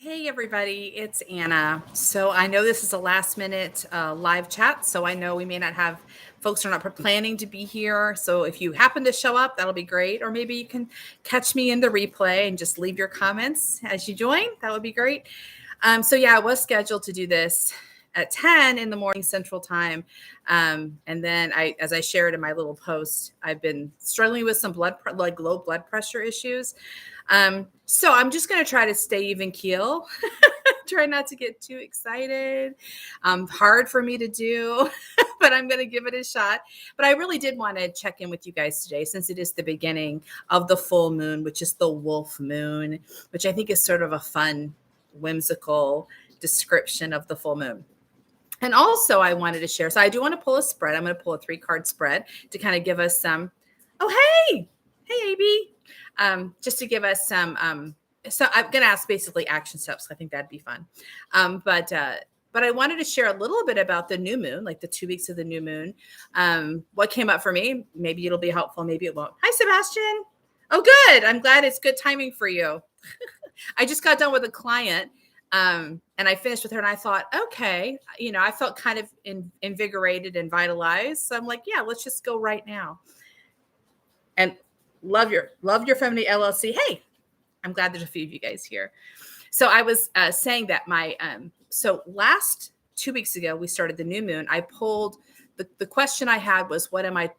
Hey everybody, it's Anna. So I know this is a last minute live chat, so I know we may not have folks who are not planning to be here. So if you happen to show up, that'll be great. Or maybe you can catch me in the replay and just leave your comments as you join. That would be great. So yeah, I was scheduled to do this at 10 in the morning Central Time. And then as I shared in my little post, I've been struggling with some low blood pressure issues. So I'm just going to try to stay even keel, try not to get too excited. Hard for me to do, but I'm going to give it a shot. But I really did want to check in with you guys today, since it is the beginning of the full moon, which is the wolf moon, which I think is sort of a fun, whimsical description of the full moon. And also I wanted to share, so I do want to pull a spread. I'm going to pull a 3-card spread to kind of give us some, hey, AB. Just to give us some, so I'm going to ask basically action steps. I think that'd be fun. But I wanted to share a little bit about the new moon, like the 2 weeks of the new moon. What came up for me, maybe it'll be helpful, maybe it won't. Hi, Sebastian. Oh, good. I'm glad it's good timing for you. I just got done with a client. And I finished with her and I thought, okay, I felt kind of invigorated and vitalized. So I'm like, yeah, let's just go right now. And love your Feminine LLC. Hey, I'm glad there's a few of you guys here. So I was saying that so last 2 weeks ago, we started the new moon. I pulled the question I had was, what am I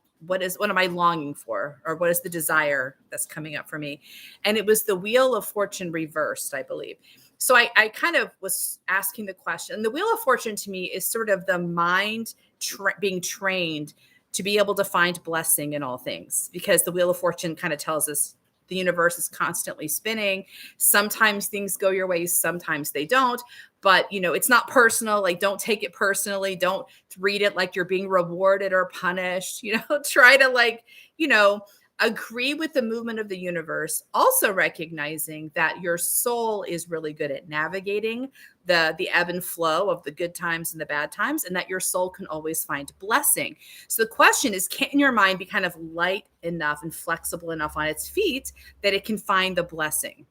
longing for? Or what is the desire that's coming up for me? And it was the Wheel of Fortune reversed, I believe. So I kind of was asking the question. And the Wheel of Fortune to me is sort of the mind being trained to be able to find blessing in all things, because the Wheel of Fortune kind of tells us the universe is constantly spinning. Sometimes things go your way, sometimes they don't. But, it's not personal. Like, don't take it personally. Don't read it like you're being rewarded or punished. Try to agree with the movement of the universe, also recognizing that your soul is really good at navigating the ebb and flow of the good times and the bad times, and that your soul can always find blessing. So the question is, can your mind be kind of light enough and flexible enough on its feet that it can find the blessing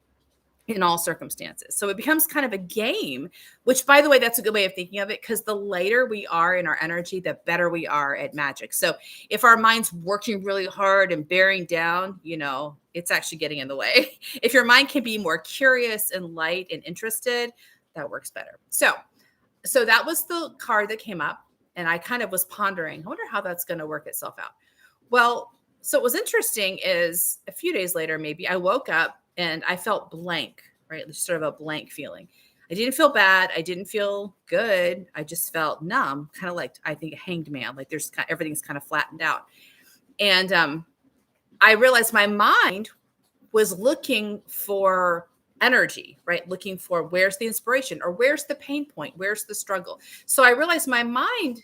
in all circumstances? So it becomes kind of a game, which, by the way, that's a good way of thinking of it, because the lighter we are in our energy, the better we are at magic. So if our mind's working really hard and bearing down, it's actually getting in the way. If your mind can be more curious and light and interested, that works better. So that was the card that came up, and I kind of was pondering, I wonder how that's going to work itself out. Well, so what was interesting is a few days later, maybe, I woke up and I felt blank, right? Sort of a blank feeling. I didn't feel bad. I didn't feel good. I just felt numb, kind of like, I think, a hanged man. Like everything's kind of flattened out. And I realized my mind was looking for energy, right? Looking for, where's the inspiration, or where's the pain point? Where's the struggle? So I realized my mind,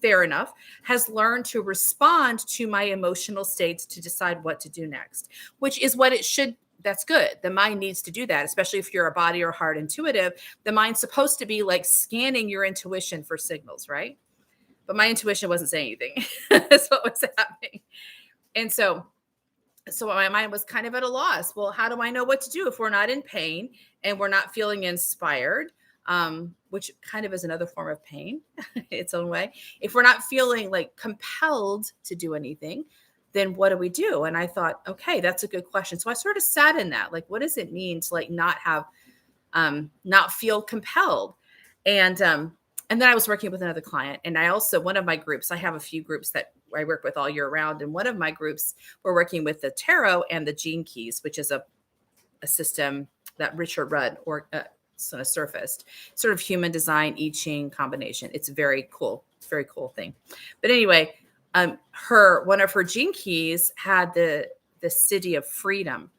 fair enough, has learned to respond to my emotional states to decide what to do next, which is what it should. That's good. The mind needs to do that, especially if you're a body or heart intuitive. The mind's supposed to be like scanning your intuition for signals, right? But my intuition wasn't saying anything. That's what was happening. And so my mind was kind of at a loss. Well, how do I know what to do if we're not in pain and we're not feeling inspired? Which kind of is another form of pain, its own way. If we're not feeling like compelled to do anything, then what do we do? And I thought, okay, that's a good question. So I sort of sat in that, like, what does it mean to not feel compelled? And then I was working with another client, and one of my groups, I have a few groups that I work with all year round. And one of my groups, we're working with the tarot and the gene keys, which is a system that Richard Rudd sort of surfaced, sort of human design I Ching combination. It's very cool. It's a very cool thing. But anyway, one of her gene keys had the city of freedom.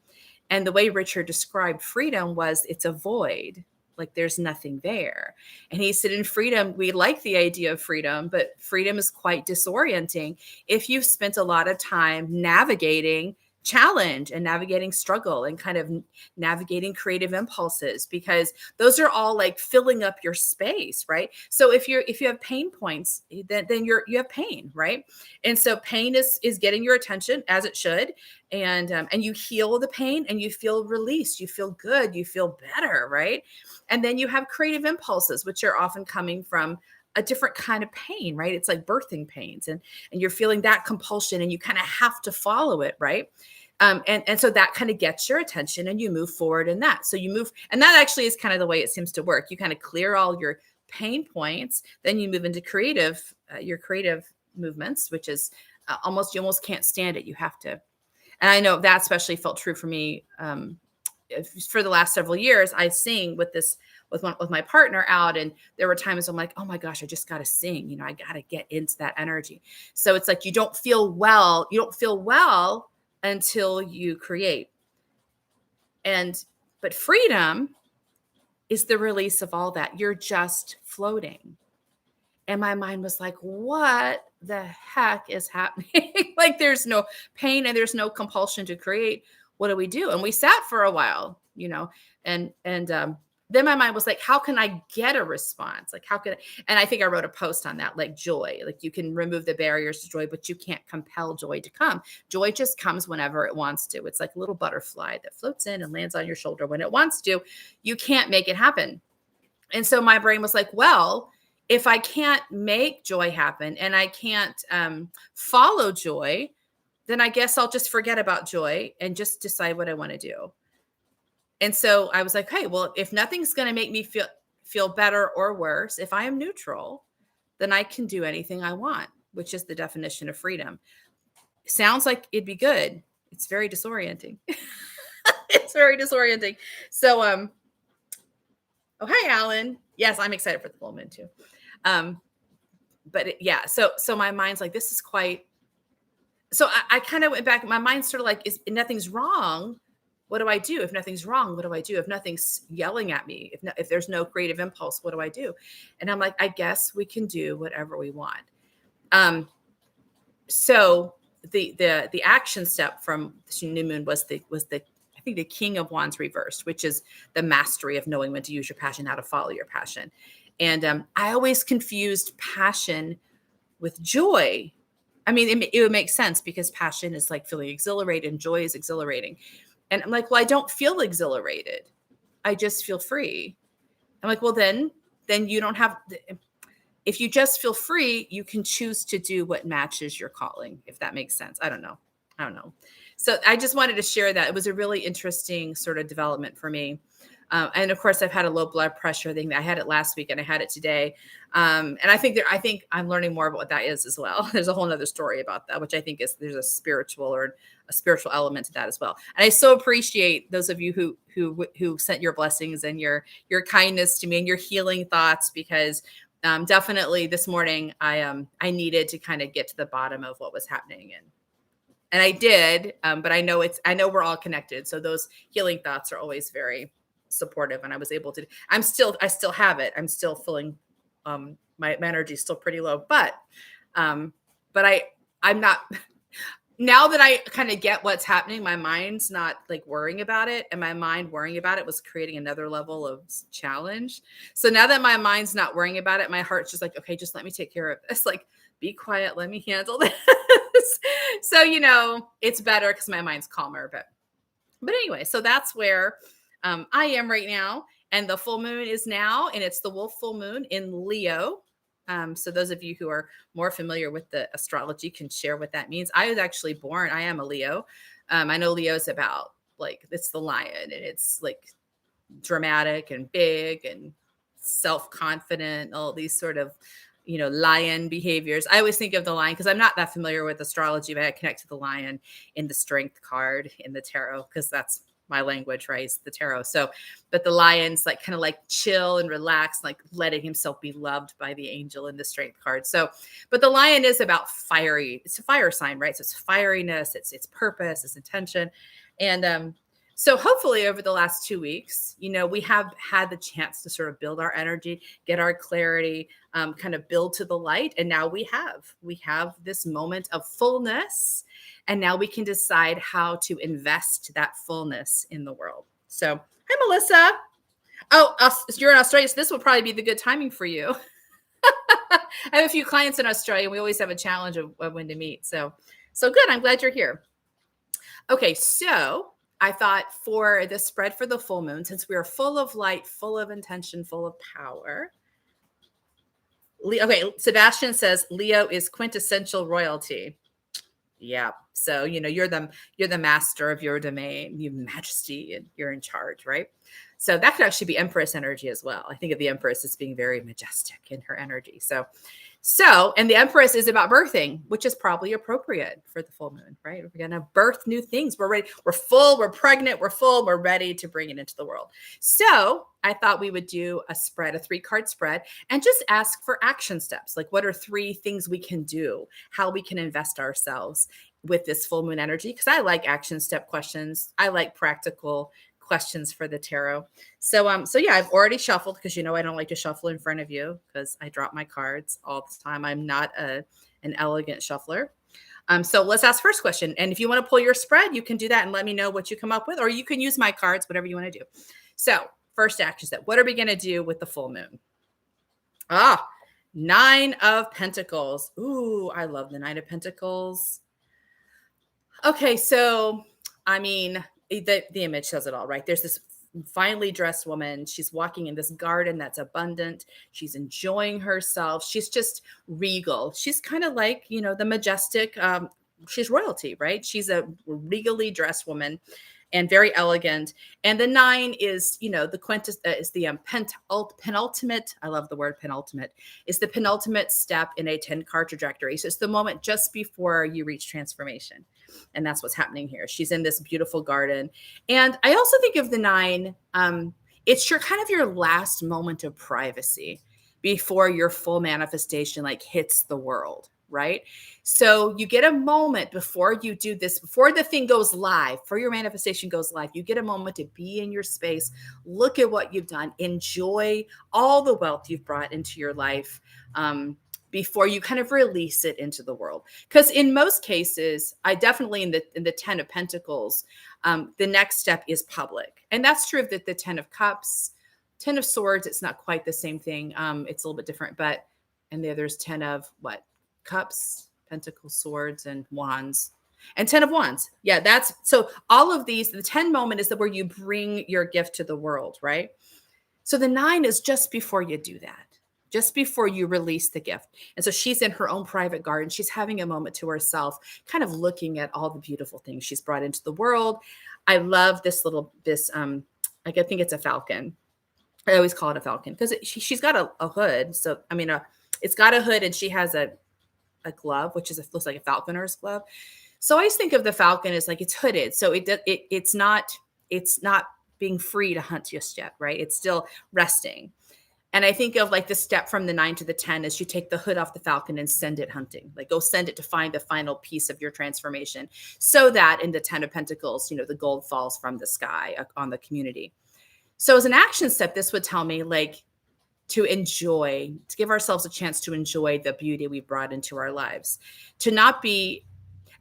And the way Richard described freedom was, it's a void. Like, there's nothing there. And he said, in freedom, we like the idea of freedom, but freedom is quite disorienting if you've spent a lot of time navigating challenge and navigating struggle and kind of navigating creative impulses, because those are all like filling up your space, right? So if you have pain points, then you have pain, right? And so pain is getting your attention, as it should, and you heal the pain and you feel released, you feel good, you feel better, right? And then you have creative impulses, which are often coming from a different kind of pain, right? It's like birthing pains, and you're feeling that compulsion and you kind of have to follow it, right? And so that kind of gets your attention and you move forward in that. So you move, and that actually is kind of the way it seems to work. You kind of clear all your pain points, then you move into your creative movements, which is you almost can't stand it. You have to, and I know that especially felt true for me. For the last several years, I sing with my partner out, and there were times I'm like, oh my gosh, I just got to sing. I got to get into that energy. So it's like you don't feel well until you create. But freedom is the release of all that. You're just floating. And my mind was like, what the heck is happening? Like there's no pain and there's no compulsion to create. What do we do? And we sat for a while, and then my mind was like, how can I get a response? Like, how can I? And I think I wrote a post on that, like joy, like you can remove the barriers to joy, but you can't compel joy to come. Joy just comes whenever it wants to. It's like a little butterfly that floats in and lands on your shoulder when it wants to. You can't make it happen. And so my brain was like, well, if I can't make joy happen and I can't follow joy, then I guess I'll just forget about joy and just decide what I want to do. And so I was like, hey, well, if nothing's going to make me feel better or worse, if I am neutral, then I can do anything I want, which is the definition of freedom. Sounds like it'd be good. It's very disorienting. It's very disorienting. So, oh, hi, Alan. Yes, I'm excited for the full moon too. So my mind's like, this is quite, so I kind of went back. My mind's sort of like, nothing's wrong. What do I do? If nothing's wrong, what do I do? If nothing's yelling at me, if there's no creative impulse, what do I do? And I'm like, I guess we can do whatever we want. So the action step from the new moon was the I think the King of Wands reversed, which is the mastery of knowing when to use your passion, how to follow your passion. And I always confused passion with joy. I mean, it would make sense because passion is like feeling exhilarated and joy is exhilarating. And I'm like, well, I don't feel exhilarated. I just feel free. I'm like, well, then you don't have, if you just feel free, you can choose to do what matches your calling, if that makes sense. I don't know. So I just wanted to share that. It was a really interesting sort of development for me. And of course, I've had a low blood pressure thing. I had it last week and I had it today. And I think I'm learning more about what that is as well. There's a whole nother story about that, which I think there's a spiritual element to that as well. And I so appreciate those of you who sent your blessings and your kindness to me and your healing thoughts, because definitely this morning I needed to kind of get to the bottom of what was happening. And I did, but I know we're all connected. So those healing thoughts are always very supportive, and I was able to, I still have it. I'm still feeling, my energy is still pretty low, but I'm not, now that I kind of get what's happening, my mind's not like worrying about it, and my mind worrying about it was creating another level of challenge. So now that my mind's not worrying about it, my heart's just like, okay, just let me take care of this. Like, be quiet. Let me handle this. So, it's better because my mind's calmer, but anyway, so that's where I am right now, and the full moon is now, and it's the wolf full moon in Leo. So those of you who are more familiar with the astrology can share what that means. I was actually born, I am a Leo. I know Leo's about like, it's the lion, and it's like dramatic and big and self-confident, all these sort of, lion behaviors. I always think of the lion because I'm not that familiar with astrology, but I connect to the lion in the strength card in the tarot, because that's my language, right? It's the tarot. So, but the lion's like kind of like chill and relax, like letting himself be loved by the angel in the strength card. So, but the lion is about fiery. It's a fire sign, right? So it's fieriness, it's purpose, it's intention. And so hopefully over the last 2 weeks, we have had the chance to sort of build our energy, get our clarity, kind of build to the light. And now we have this moment of fullness. And now we can decide how to invest that fullness in the world. So, hi, Melissa. Oh, you're in Australia, so this will probably be the good timing for you. I have a few clients in Australia. We always have a challenge of when to meet. So good. I'm glad you're here. Okay, so I thought for the spread for the full moon, since we are full of light, full of intention, full of power. Okay, Sebastian says Leo is quintessential royalty. Yeah. So, you're the master of your domain, you majesty, and you're in charge, right? So that could actually be Empress energy as well. I think of the Empress as being very majestic in her energy. And the Empress is about birthing, which is probably appropriate for the full moon, right? We're going to birth new things. We're ready. We're full. We're pregnant. We're full. We're ready to bring it into the world. So I thought we would do a 3-card spread, and just ask for action steps. Like, what are 3 things we can do, how we can invest ourselves with this full moon energy? Because I like action step questions. I like practical questions for the tarot. So yeah, I've already shuffled, because I don't like to shuffle in front of you because I drop my cards all the time. I'm not an elegant shuffler. So let's ask first question. And if you want to pull your spread, you can do that and let me know what you come up with, or you can use my cards, whatever you want to do. So first action step, what are we going to do with the full moon? 9 of Pentacles. Ooh, I love the 9 of Pentacles. Okay, so the image says it all, right? There's this finely dressed woman. She's walking in this garden that's abundant. She's enjoying herself. She's just regal. She's kind of like, the majestic, she's royalty, right? She's a regally dressed woman and very elegant. And the 9 is, the is the penultimate. I love the word penultimate. It's the penultimate step in a 10-card trajectory. So it's the moment just before you reach transformation. And that's what's happening here. She's in this beautiful garden. And I also think of the 9, it's kind of your last moment of privacy before your full manifestation hits the world, right? So you get a moment before you do this, before the thing goes live, before your manifestation goes live, you get a moment to be in your space, look at what you've done, enjoy all the wealth you've brought into your life, before you kind of release it into the world. Because in most cases, I definitely in the 10 of Pentacles, the next step is public. And that's true of the 10 of Cups, 10 of Swords. It's not quite the same thing. It's a little bit different, and the other's 10 of Cups, Pentacles, Swords, and Wands. And 10 of Wands. Yeah, so all of these, the 10 moment is where you bring your gift to the world, right? So the 9 is just before you do that. Just before you release the gift. And so she's in her own private garden. She's having a moment to herself, kind of looking at all the beautiful things she's brought into the world. I love this I think it's a falcon. I always call it a falcon because she's got a hood. So, it's got a hood, and she has a glove, which looks like a falconer's glove. So I always think of the falcon as it's hooded. So it's not being free to hunt just yet, right? It's still resting. And I think of the step from the 9 to the 10 is you take the hood off the falcon and send it hunting. Go send it to find the final piece of your transformation, so that in the 10 of Pentacles, the gold falls from the sky on the community. So as an action step, this would tell me to enjoy, to give ourselves a chance to enjoy the beauty we brought into our lives, to not be.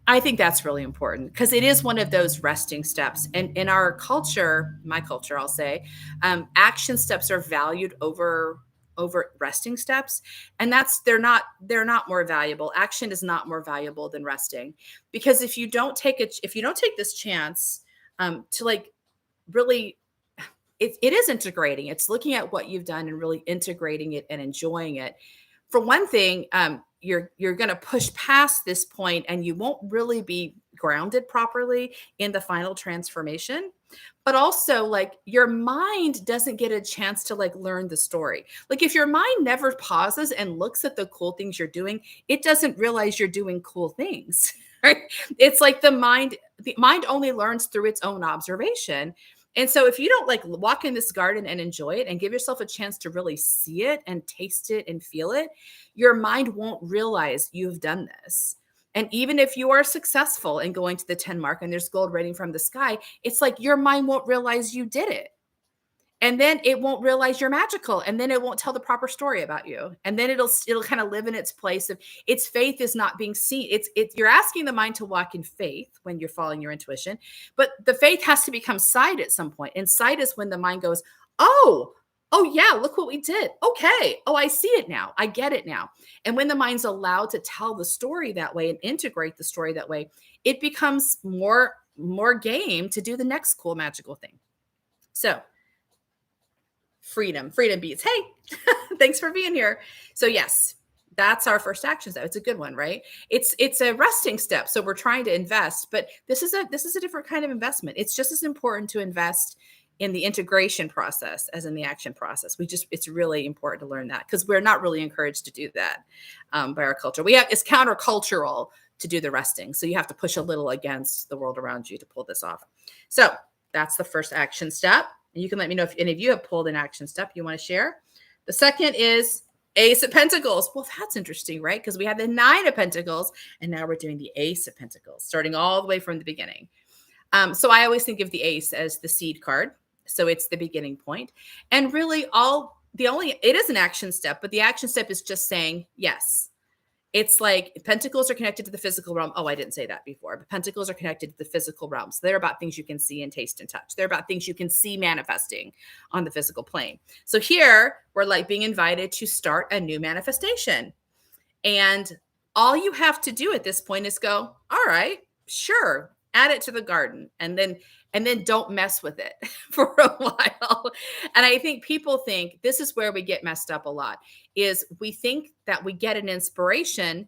I think that's really important because it is one of those resting steps. And in our culture, my culture, I'll say, action steps are valued over resting steps. And they're not more valuable. Action is not more valuable than resting, because if you don't take this chance to really, it is integrating. It's looking at what you've done and really integrating it and enjoying it. For one thing, you're going to push past this point, and you won't really be grounded properly in the final transformation. But also, your mind doesn't get a chance to learn the story. If your mind never pauses and looks at the cool things you're doing, it doesn't realize you're doing cool things. Right? It's the mind only learns through its own observation. And so if you don't walk in this garden and enjoy it and give yourself a chance to really see it and taste it and feel it, your mind won't realize you've done this. And even if you are successful in going to the 10 mark and there's gold raining from the sky, it's your mind won't realize you did it. And then it won't realize you're magical, and then it won't tell the proper story about you, and then it'll kind of live in its place of its faith is not being seen. You're asking the mind to walk in faith when you're following your intuition, but the faith has to become sight at some point. And sight is when the mind goes, oh yeah, look what we did. Okay, oh, I see it now, I get it now. And when the mind's allowed to tell the story that way and integrate the story that way, it becomes more game to do the next cool magical thing. So freedom beats, hey, thanks for being here. So yes, that's our first action step. It's a good one, right? It's a resting step. So we're trying to invest, but this is a different kind of investment. It's just as important to invest in the integration process as in the action process. It's really important to learn that, because we're not really encouraged to do that by our culture. It's countercultural to do the resting. So you have to push a little against the world around you to pull this off. So that's the first action step. And you can let me know if any of you have pulled an action step you want to share. The second is Ace of Pentacles. Well, that's interesting, right? Because we have the Nine of Pentacles, and now we're doing the Ace of Pentacles, starting all the way from the beginning. So I always think of the Ace as the seed card. So it's the beginning point. And really it is an action step, but the action step is just saying yes. It's like pentacles are connected to the physical realm. Oh, I didn't say that before, but pentacles are connected to the physical realm. So they're about things you can see and taste and touch. They're about things you can see manifesting on the physical plane. So here we're like being invited to start a new manifestation. And all you have to do at this point is go, all right, sure, add it to the garden. And then don't mess with it for a while. And I think people think this is where we get messed up a lot, is we think that we get an inspiration,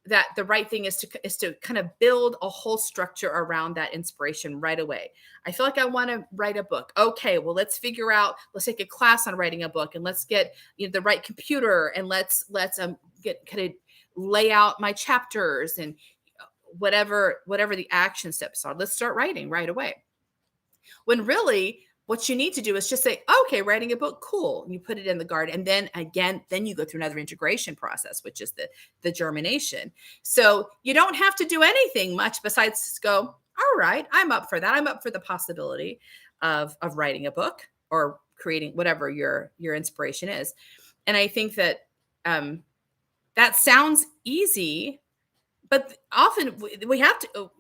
that the right thing is to kind of build a whole structure around that inspiration right away. I feel like I want to write a book. Okay, well, let's take a class on writing a book, and let's get the right computer, and let's get kind of lay out my chapters and whatever the action steps are. Let's start writing right away. When really what you need to do is just say, okay, writing a book, cool. And you put it in the garden. And then you go through another integration process, which is the germination. So you don't have to do anything much besides go, all right, I'm up for that. I'm up for the possibility of writing a book or creating whatever your inspiration is. And I think that that sounds easy, but often we have to,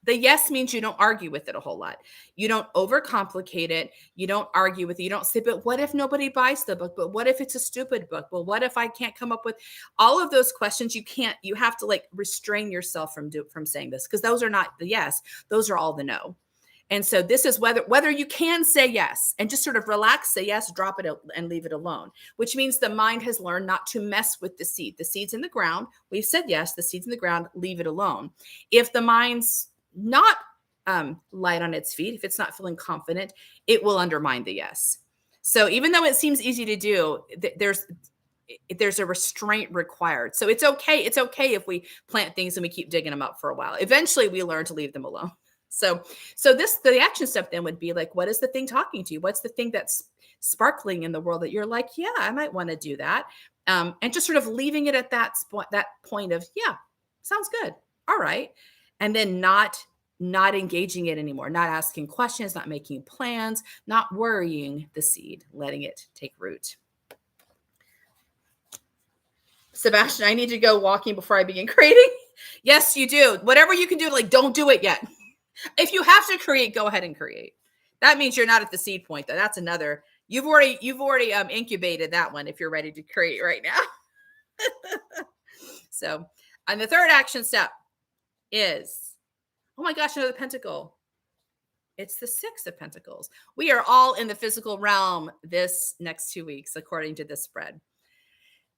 the yes means you don't argue with it a whole lot. You don't overcomplicate it. You don't argue with it. You don't say, but what if nobody buys the book? But what if it's a stupid book? Well, what if I can't come up with all of those questions? You have to like restrain yourself from saying this, because those are not the yes. Those are all the no. And so this is whether you can say yes and just sort of relax, say yes, drop it and leave it alone, which means the mind has learned not to mess with the seed. The seed's in the ground. We've said yes, the seed's in the ground, leave it alone. If the mind's not light on its feet, if it's not feeling confident, it will undermine the yes. So even though it seems easy to do, there's a restraint required. So it's okay. It's okay if we plant things and we keep digging them up for a while. Eventually we learn to leave them alone. So the action step then would be like, what is the thing talking to you? What's the thing that's sparkling in the world that you're like, yeah, I might want to do that. And just sort of leaving it at that point of, yeah, sounds good. All right. And then not engaging it anymore, not asking questions, not making plans, not worrying the seed, letting it take root. Sebastian, I need to go walking before I begin creating. Yes, you do. Whatever you can do, like, don't do it yet. If you have to create, go ahead and create. That means you're not at the seed point, though. That's another. You've already incubated that one if you're ready to create right now. So, and the third action step is, oh my gosh, another pentacle. It's the Six of Pentacles. We are all in the physical realm this next 2 weeks, according to this spread.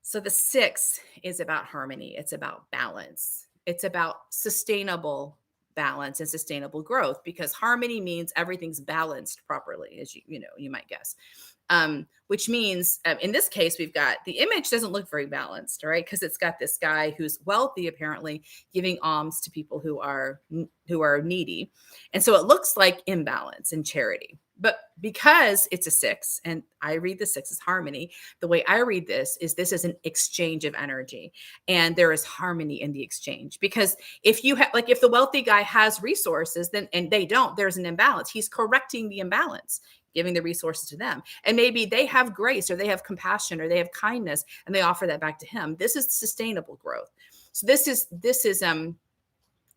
So the Six is about harmony. It's about balance. It's about sustainable balance and sustainable growth, because harmony means everything's balanced properly, as you might guess. Which means in this case, we've got the image doesn't look very balanced, right? Because it's got this guy who's wealthy, apparently giving alms to people who are needy. And so it looks like imbalance and charity. But because it's a 6, and I read the 6 as harmony, the way I read this is an exchange of energy, and there is harmony in the exchange. Because if you have, like, if the wealthy guy has resources, then and they don't, there's an imbalance. He's correcting the imbalance, giving the resources to them. And maybe they have grace, or they have compassion, or they have kindness, and they offer that back to him. This is sustainable growth. So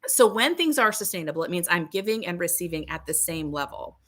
so when things are sustainable, it means I'm giving and receiving at the same level,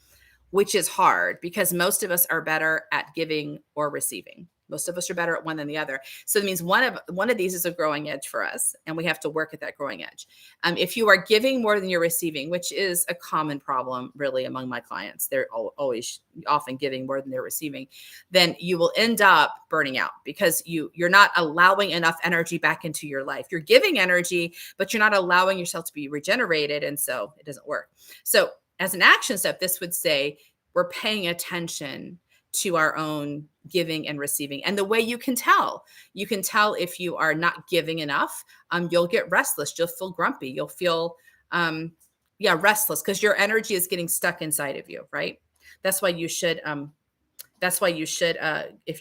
which is hard because most of us are better at giving or receiving. Most of us are better at one than the other. So it means one of these is a growing edge for us, and we have to work at that growing edge. If you are giving more than you're receiving, which is a common problem really among my clients, they're always often giving more than they're receiving, then you will end up burning out because you're not allowing enough energy back into your life. You're giving energy, but you're not allowing yourself to be regenerated, and so it doesn't work. So as an action step, this would say we're paying attention to our own giving and receiving. And the way you can tell if you are not giving enough, you'll get restless. You'll feel grumpy. You'll feel, restless because your energy is getting stuck inside of you, right? That's why you should, if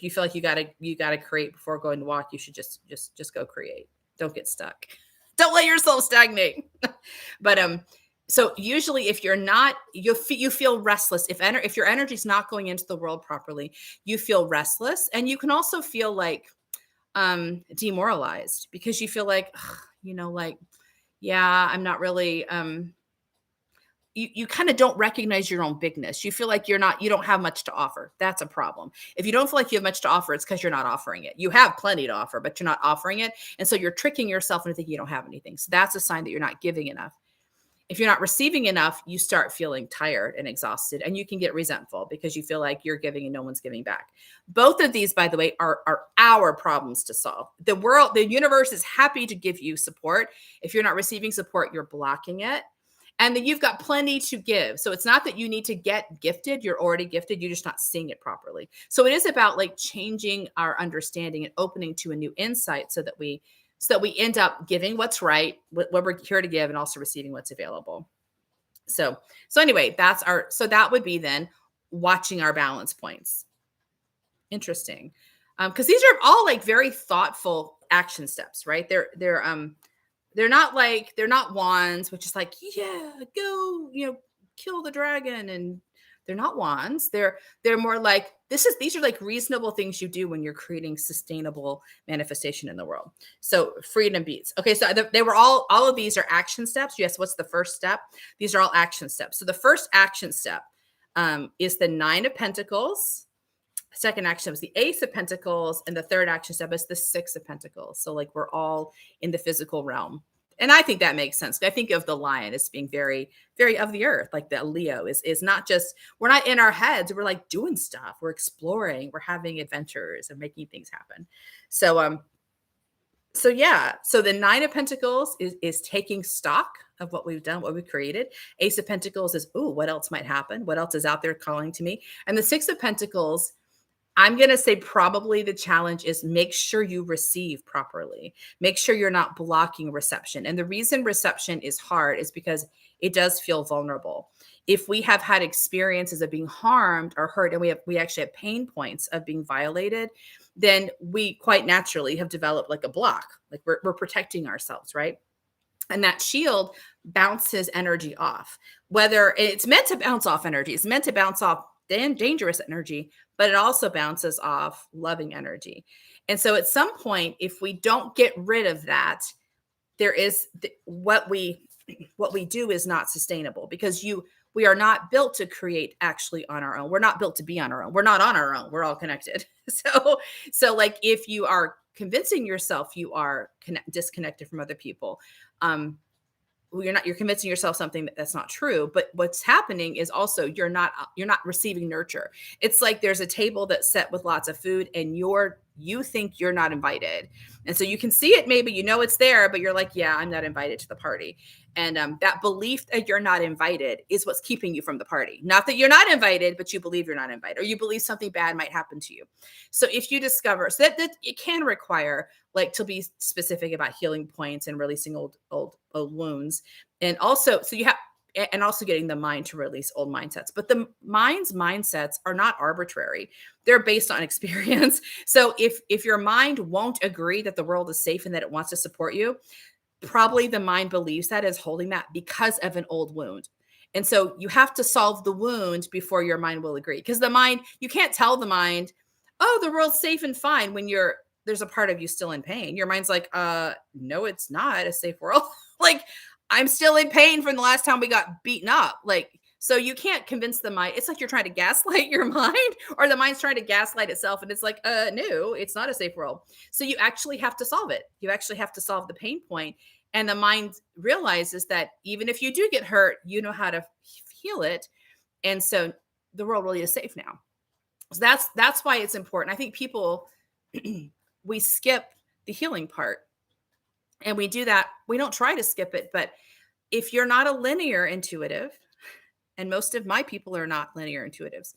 you feel like you gotta create before going to walk, you should just go create. Don't get stuck. Don't let yourself stagnate. But, so usually if you're not, you feel restless. If your energy is not going into the world properly, you feel restless. And you can also feel like demoralized because you feel like, I'm not really, you kind of don't recognize your own bigness. You feel like you don't have much to offer. That's a problem. If you don't feel like you have much to offer, it's because you're not offering it. You have plenty to offer, but you're not offering it. And so you're tricking yourself into thinking you don't have anything. So that's a sign that you're not giving enough. If you're not receiving enough, you start feeling tired and exhausted, and you can get resentful because you feel like you're giving and no one's giving back. Both of these, by the way, are our problems to solve. The universe is happy to give you support. If you're not receiving support, you're blocking it. And then you've got plenty to give. So it's not that you need to get gifted. You're already gifted. You're just not seeing it properly. So it is about like changing our understanding and opening to a new insight so that we end up giving what's right, what we're here to give, and also receiving what's available. So anyway, so that would be then watching our balance points. Interesting. Because these are all like very thoughtful action steps, right? They're not wands, which is like, yeah, go, kill the dragon. And they're not wands. They're more like, these are like reasonable things you do when you're creating sustainable manifestation in the world. So freedom beats. Okay. So they were all of these are action steps. Yes. What's the first step? These are all action steps. So the first action step is the 9 of Pentacles. Second action step is the Ace of Pentacles. And the third action step is the 6 of Pentacles. So like we're all in the physical realm. And I think that makes sense. I think of the lion as being very, very of the earth. Like the Leo is not just, we're not in our heads. We're like doing stuff. We're exploring. We're having adventures and making things happen. So the 9 of Pentacles is taking stock of what we've done, what we've created. Ace of Pentacles is, ooh, what else might happen? What else is out there calling to me? And the 6 of Pentacles, I'm going to say probably the challenge is make sure you receive properly. Make sure you're not blocking reception. And the reason reception is hard is because it does feel vulnerable. If we have had experiences of being harmed or hurt, and we actually have pain points of being violated, then we quite naturally have developed like a block, like we're protecting ourselves, right? And that shield bounces energy off. Whether it's meant to bounce off energy, it's meant to bounce off dangerous energy, but it also bounces off loving energy. And so at some point, if we don't get rid of that, what we do is not sustainable because we are not built to create actually on our own. We're not built to be on our own. We're not on our own. We're all connected. So like if you are convincing yourself you are disconnected from other people, you're convincing yourself something that's not true. But what's happening is also you're not receiving nurture. It's like there's a table that's set with lots of food and you think you're not invited. And so you can see it, maybe it's there, but you're like, yeah, I'm not invited to the party. And that belief that you're not invited is what's keeping you from the party. Not that you're not invited, but you believe you're not invited, or you believe something bad might happen to you. So if you discover, so that it can require like to be specific about healing points and releasing old wounds. And also, so and also getting the mind to release old mindsets. But the mind's mindsets are not arbitrary. They're based on experience. So if your mind won't agree that the world is safe and that it wants to support you, probably the mind believes that is holding that because of an old wound. And so you have to solve the wound before your mind will agree. Because the mind, you can't tell the mind, oh, the world's safe and fine when there's a part of you still in pain. Your mind's like, no, it's not a safe world. Like, I'm still in pain from the last time we got beaten up. Like, so you can't convince the mind. It's like you're trying to gaslight your mind, or the mind's trying to gaslight itself. And it's like, no, it's not a safe world. So you actually have to solve it. You actually have to solve the pain point. And the mind realizes that even if you do get hurt, you know how to heal it. And so the world really is safe now. So that's why it's important. I think people, we skip the healing part. And we do that. We don't try to skip it. But if you're not a linear intuitive, and most of my people are not linear intuitives,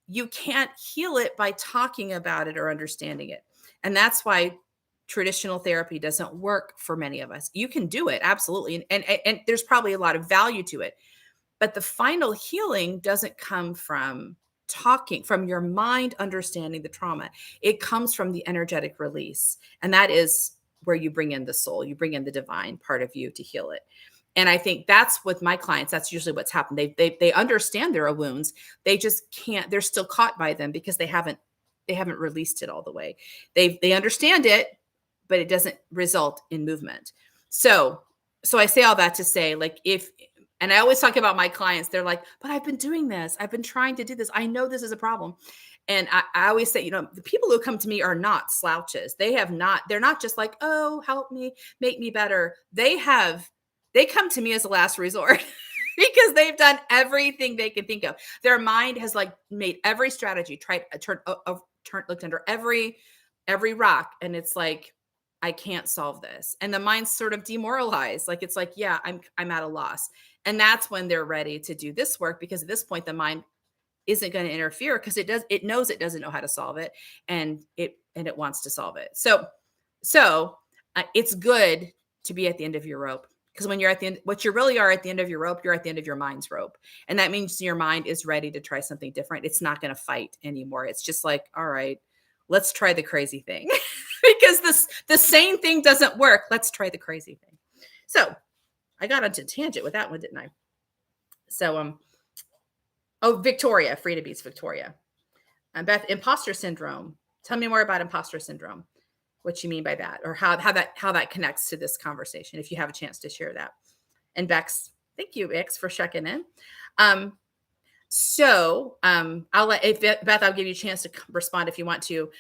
you can't heal it by talking about it or understanding it. And that's why traditional therapy doesn't work for many of us. You can do it, absolutely. And there's probably a lot of value to it. But the final healing doesn't come from talking, from your mind understanding the trauma. It comes from the energetic release. And that is where you bring in the soul, you bring in the divine part of you to heal it. And I think that's with my clients, that's usually what's happened. They understand there are wounds. They just can't, they're still caught by them because they haven't released it all the way. They understand it, but it doesn't result in movement. So I say all that to say, like, and I always talk about my clients, they're like, but I've been doing this. I've been trying to do this. I know this is a problem. And I always say, the people who come to me are not slouches. They're not just like, oh, help me, make me better. They come to me as a last resort because they've done everything they can think of. Their mind has like made every strategy, looked under every rock. And it's like, I can't solve this. And the mind's sort of demoralized. Like, it's like, yeah, I'm at a loss. And that's when they're ready to do this work, because at this point, the mind isn't going to interfere because it knows it doesn't know how to solve it, and it wants to solve it. So it's good to be at the end of your rope, because when you're at the end, what you really are at the end of your rope, you're at the end of your mind's rope. And that means your mind is ready to try something different. It's not going to fight anymore. It's just like, all right, let's try the crazy thing because the same thing doesn't work. Let's try the crazy thing. So I got onto a tangent with that one, didn't I? So, Victoria, Frida beats Victoria. Beth, imposter syndrome. Tell me more about imposter syndrome. What you mean by that, or how that connects to this conversation, if you have a chance to share that. And Bex, thank you, Bex, for checking in. I'll let Beth, I'll give you a chance to respond if you want to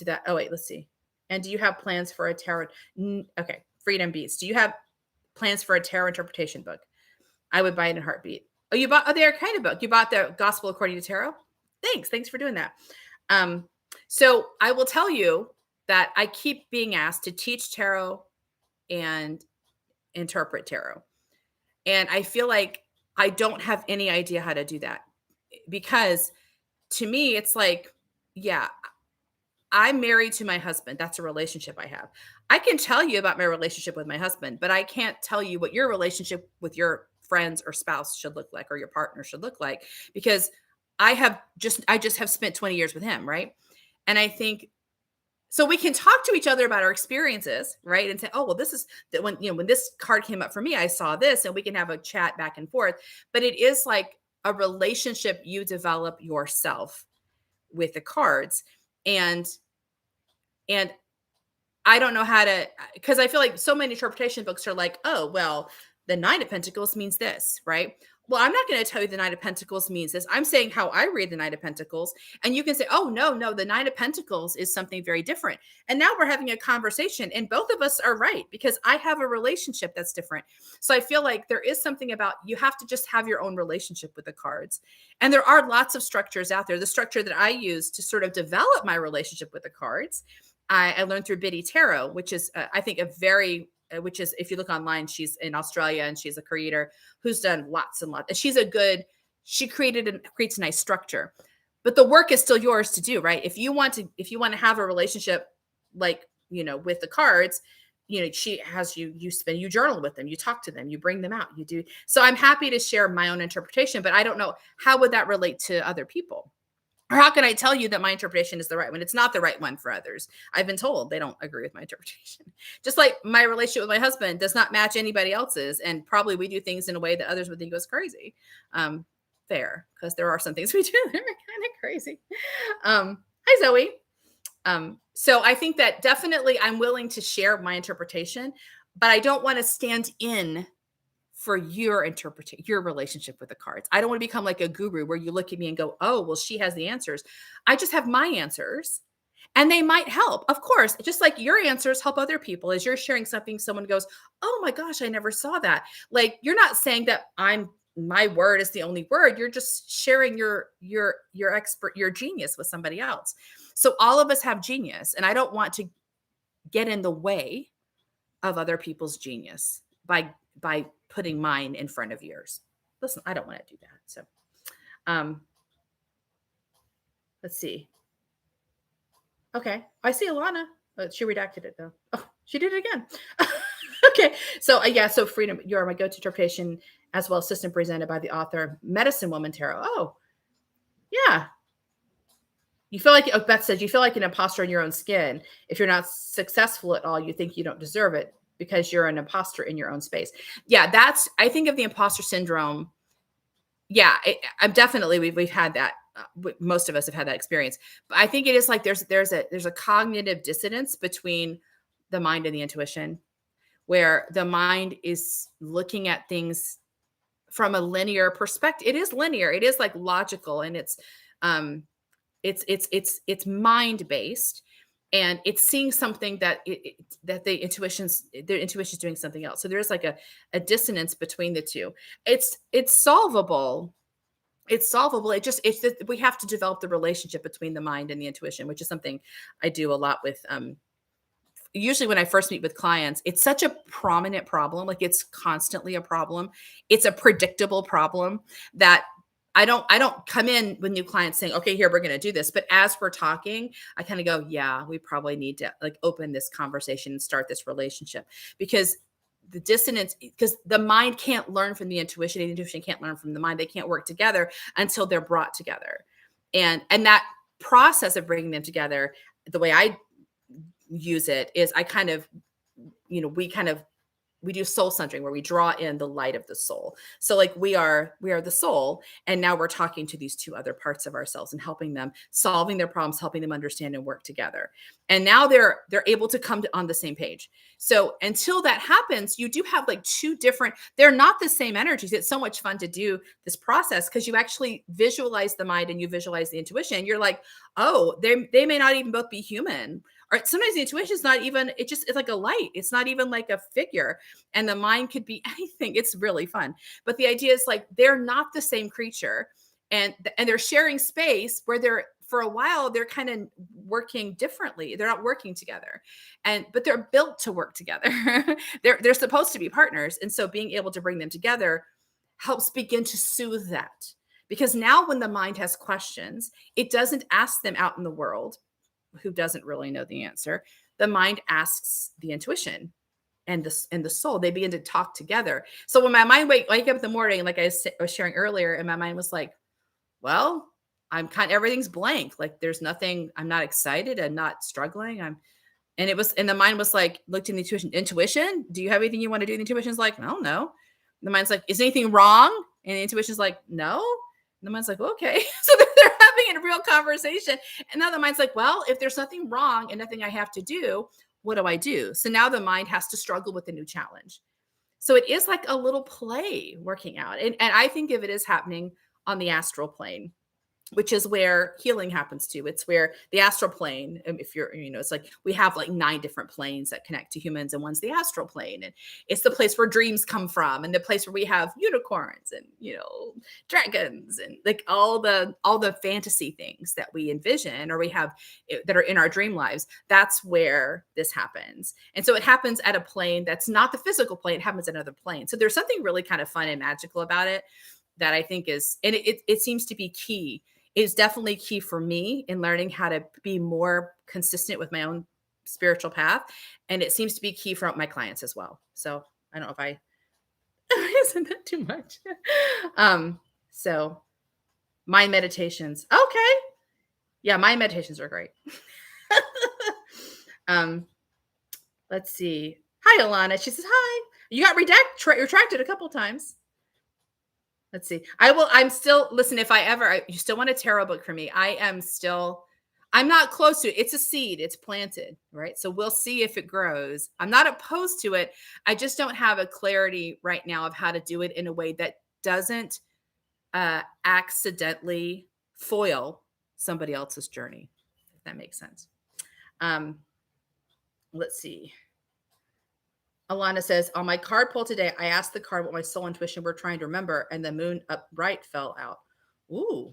that. Oh wait, let's see. And do you have plans for a tarot? Okay, Freedom Beats. Do you have plans for a tarot interpretation book? I would buy it in a heartbeat. Oh, you bought the Arcana book. You bought the Gospel According to Tarot. Thanks for doing that. So I will tell you that I keep being asked to teach tarot and interpret tarot. And I feel like I don't have any idea how to do that, because to me, it's like, yeah, I'm married to my husband. That's a relationship I have. I can tell you about my relationship with my husband, but I can't tell you what your relationship with your friends or spouse should look like, or your partner should look like, because I just have spent 20 years with him. Right. And I think, so we can talk to each other about our experiences, right? And say, oh, well, this is that when this card came up for me, I saw this, and we can have a chat back and forth. But it is like a relationship you develop yourself with the cards. And I don't know how to, because I feel like so many interpretation books are like, oh, well, the Nine of Pentacles means this, right? Well, I'm not going to tell you the Nine of Pentacles means this. I'm saying how I read the Nine of Pentacles. And you can say, oh, no, the Nine of Pentacles is something very different. And now we're having a conversation, and both of us are right, because I have a relationship that's different. So I feel like there is something about, you have to just have your own relationship with the cards. And there are lots of structures out there. The structure that I use to sort of develop my relationship with the cards, I learned through Biddy Tarot, which is, I think, which is, if you look online, she's in Australia, and she's a creator who's done lots and lots. And she creates a nice structure, but the work is still yours to do, right? If you want to have a relationship, like, with the cards, she has you journal with them, you talk to them, you bring them out, you do. So I'm happy to share my own interpretation, but I don't know, how would that relate to other people? Or how can I tell you that my interpretation is the right one? It's not the right one for others. I've been told they don't agree with my interpretation. Just like my relationship with my husband does not match anybody else's. And probably we do things in a way that others would think was crazy. Fair, because there are some things we do that are kind of crazy. Hi, Zoe. So I think that definitely I'm willing to share my interpretation, but I don't want to stand in for your interpretation, your relationship with the cards. I don't want to become like a guru where you look at me and go, oh, well, she has the answers. I just have my answers and they might help. Of course, just like your answers help other people. As you're sharing something, someone goes, oh my gosh, I never saw that. Like, you're not saying that my word is the only word. You're just sharing your your genius with somebody else. So all of us have genius, and I don't want to get in the way of other people's genius by putting mine in front of yours. Listen, I don't want to do that. So let's see. Okay, I see Alana. She redacted it though. Oh, she did it again. Okay, so yeah, so freedom, you are my go-to interpretation, as well as system presented by the author Medicine Woman Tarot. Oh, yeah. You feel like, Beth says, you feel like an imposter in your own skin. If you're not successful at all, you think you don't deserve it because you're an imposter in your own space. Yeah, I think of the imposter syndrome. Yeah, I'm definitely, we've had that. Most of us have had that experience. But I think it is like there's a cognitive dissonance between the mind and the intuition, where the mind is looking at things from a linear perspective. It is linear. It is like logical, and it's mind based, and it's seeing something that that the intuition's doing something else. So there's like a dissonance between the two. It's solvable. It's solvable. It's that we have to develop the relationship between the mind and the intuition, which is something I do a lot with. Usually when I first meet with clients, it's such a prominent problem. Like, it's constantly a problem. It's a predictable problem that I don't come in with new clients saying, okay, here, we're going to do this. But as we're talking, I kind of go, yeah, we probably need to like open this conversation and start this relationship, because the dissonance, because the mind can't learn from the intuition, and the intuition can't learn from the mind. They can't work together until they're brought together. And that process of bringing them together, the way I use it is I kind of, we do soul centering, where we draw in the light of the soul. So like we are the soul, and now we're talking to these two other parts of ourselves and helping them, solving their problems, helping them understand and work together. And now they're able to come on the same page. So until that happens, you do have like two different, they're not the same energies. It's so much fun to do this process because you actually visualize the mind and you visualize the intuition. You're like, oh, they may not even both be human. Or sometimes the intuition is not even, it's like a light. It's not even like a figure. And the mind could be anything. It's really fun. But the idea is like, they're not the same creature. And they're sharing space where for a while, they're kind of working differently. They're not working together. But they're built to work together. They're supposed to be partners. And so being able to bring them together helps begin to soothe that. Because now when the mind has questions, it doesn't ask them out in the world, who doesn't really know the answer. The mind asks the intuition and the soul. They begin to talk together. So when my mind wake up in the morning, like I was sharing earlier, and my mind was like, well, everything's blank. Like there's nothing, I'm not excited. I'm not struggling. And the mind was like, looked in the intuition. Do you have anything you want to do? And the intuition's like, I don't know. And the mind's like, is anything wrong? And the intuition's like, no. And the mind's like, okay. So they're having a real conversation. And now the mind's like, well, if there's nothing wrong and nothing I have to do, what do I do? So now the mind has to struggle with a new challenge. So it is like a little play working out. And I think of it as happening on the astral plane, which is where healing happens to. It's where the astral plane, if you're, it's like we have like 9 different planes that connect to humans, and one's the astral plane. And it's the place where dreams come from, and the place where we have unicorns and, dragons and like all the fantasy things that we envision or we have that are in our dream lives. That's where this happens. And so it happens at a plane that's not the physical plane. It happens at another plane. So there's something really kind of fun and magical about it that I think is, and it seems to be key. Is definitely key for me in learning how to be more consistent with my own spiritual path, and it seems to be key for my clients as well. So I don't know if I isn't that too much. So mind meditations. Okay. Yeah, mind meditations are great. Let's see. Hi, Alana. She says, hi. You got retracted a couple times. Let's see. I'm still, listen, if you still want a tarot book for me, I'm not close to it. It's a seed. It's planted, right? So we'll see if it grows. I'm not opposed to it. I just don't have a clarity right now of how to do it in a way that doesn't accidentally foil somebody else's journey, if that makes sense. Let's see. Alana says, on my card pull today, I asked the card what my soul intuition were trying to remember, and the moon upright fell out. Ooh.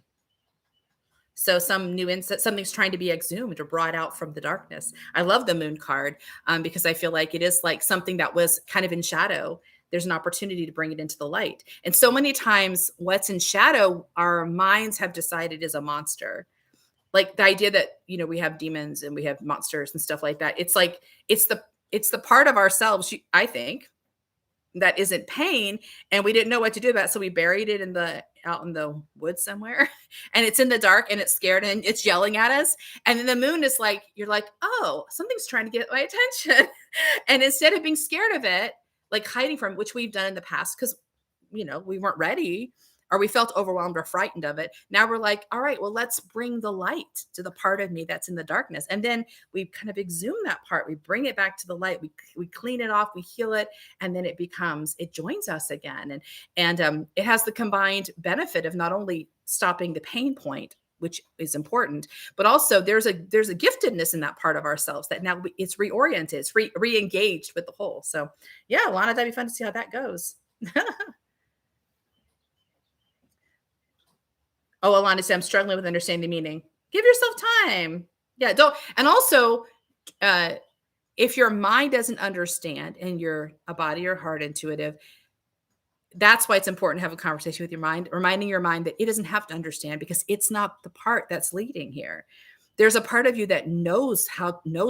So some new insight, something's trying to be exhumed or brought out from the darkness. I love the moon card because I feel like it is like something that was kind of in shadow. There's an opportunity to bring it into the light. And so many times what's in shadow, our minds have decided is a monster. Like the idea that, we have demons and we have monsters and stuff like that. It's like, it's the part of ourselves, I think, that isn't pain, and we didn't know what to do about it. So we buried it out in the woods somewhere, and it's in the dark and it's scared and it's yelling at us. And then the moon is like, you're like, oh, something's trying to get my attention. And instead of being scared of it, like hiding from, which we've done in the past, because, we weren't ready, or we felt overwhelmed or frightened of it. Now we're like, all right, well, let's bring the light to the part of me that's in the darkness. And then we kind of exhume that part. We bring it back to the light. We clean it off, we heal it. And then it joins us again. And it has the combined benefit of not only stopping the pain point, which is important, but also there's a giftedness in that part of ourselves that now it's reoriented, it's re-engaged with the whole. So yeah, Lana, that'd be fun to see how that goes. Oh, Alana said, I'm struggling with understanding the meaning. Give yourself time. Yeah, don't. And also, if your mind doesn't understand and you're a body or heart intuitive, that's why it's important to have a conversation with your mind, reminding your mind that it doesn't have to understand because it's not the part that's leading here. There's a part of you that knows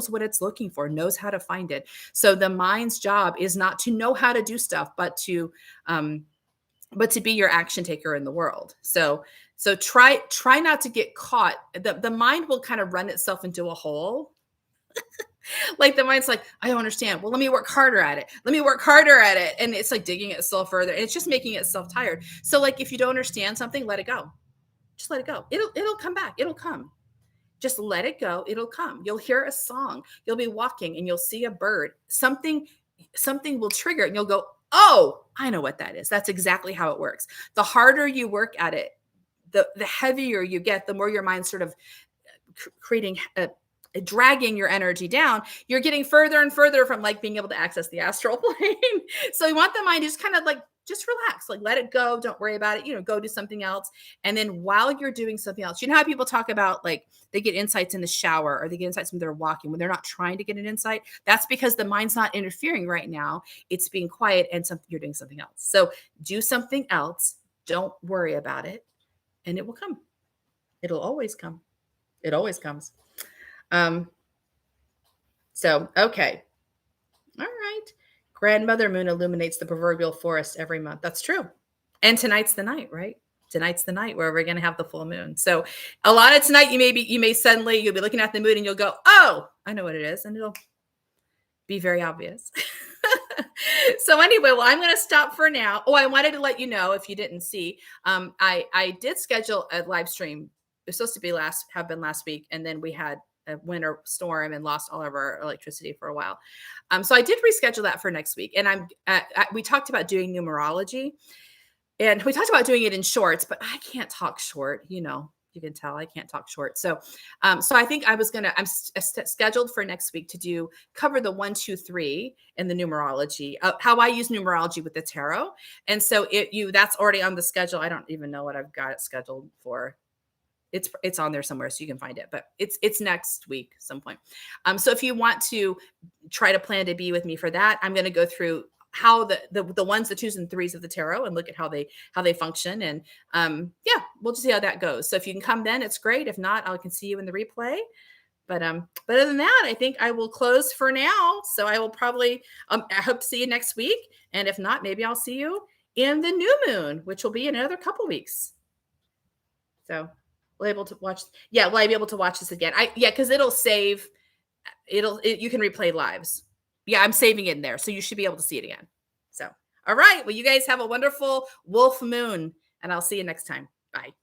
what it's looking for, knows how to find it. So the mind's job is not to know how to do stuff, but to be your action taker in the world. So try not to get caught. The mind will kind of run itself into a hole. Like the mind's like, I don't understand. Well, let me work harder at it. And it's like digging itself further. And it's just making itself tired. So like, if you don't understand something, let it go. Just let it go. It'll come back. It'll come. Just let it go. It'll come. You'll hear a song. You'll be walking and you'll see a bird. Something will trigger it and you'll go, oh, I know what that is. That's exactly how it works. The harder you work at it, the heavier you get, the more your mind's sort of creating, dragging your energy down. You're getting further and further from like being able to access the astral plane. So you want the mind to just kind of like, just relax, like let it go. Don't worry about it. Go do something else. And then while you're doing something else, how people talk about like they get insights in the shower or they get insights when they're walking, when they're not trying to get an insight. That's because the mind's not interfering right now. It's being quiet and you're doing something else. So do something else. Don't worry about it. And it will come. It'll always come. It always comes. So, okay. All right. Grandmother Moon illuminates the proverbial forest every month. That's true. And tonight's the night, right? Tonight's the night where we're going to have the full moon. So a lot of tonight, you'll be looking at the moon and you'll go, oh, I know what it is. And it'll be very obvious. So anyway, well, I'm going to stop for now. Oh, I wanted to let you know, if you didn't see, I did schedule a live stream. It was supposed to have been last week. And then we had a winter storm and lost all of our electricity for a while. So I did reschedule that for next week. And we talked about doing numerology, and we talked about doing it in shorts, but I can't talk short. You can tell I can't talk short. So I think I'm scheduled for next week to cover the 1, 2, 3 in the numerology, how I use numerology with the tarot. And so that's already on the schedule. I don't even know what I've got it scheduled for. It's on there somewhere, so you can find it, but it's next week some point. So if you want to try to plan to be with me for that, I'm going to go through how the 1s, the 2s, and 3s of the tarot and look at how they function. And we'll just see how that goes. So if you can come then, it's great. If not, I can see you in the replay. But other than that, I think I will close for now. So I will probably I hope to see you next week. And if not, maybe I'll see you in the new moon, which will be in another couple weeks. So we'll able to watch. Yeah, will I be able to watch this again? Because it'll save. You can replay lives. Yeah, I'm saving it in there, so you should be able to see it again. So all right, well, you guys have a wonderful wolf moon, and I'll see you next time. Bye.